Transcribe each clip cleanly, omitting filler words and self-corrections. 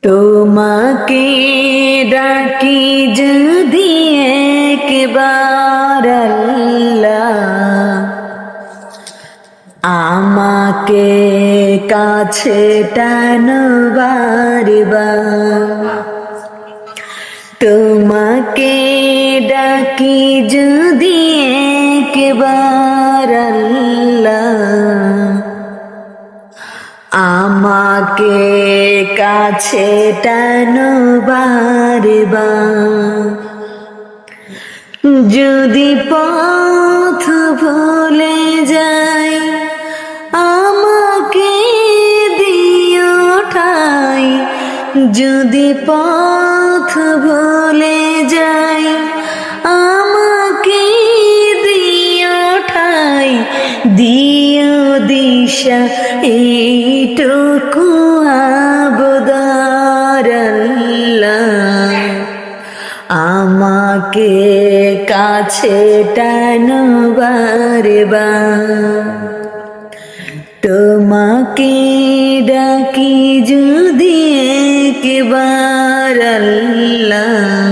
তোমাকে ডাকি যদি একবার আল্লাহ, আমাকে কাছে টানো বারবার। তোমাকে ডাকি যদি একবার আল্লাহ, আমাকে কাছে টানো বারবার। যদি পথ ভুলে যাই, আমাকে দিও ঠাই। যদি পথ ভুলে যাই, আমাকে দিও ঠাই। দিও দিশা এইটুকু আবদার আল্লাহ, আমাকে কাছে টানো বারবার। তোমাকে ডাকি যদি একবার আল্লাহ,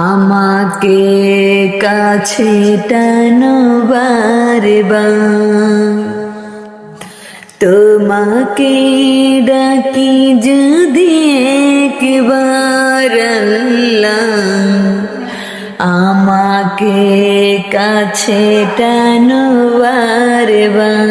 আমাকে কাছে টানো বারবার। তোমাকে ডাকি যদি একবার আল্লাহ, আমাকে কাছে টানো বারবার।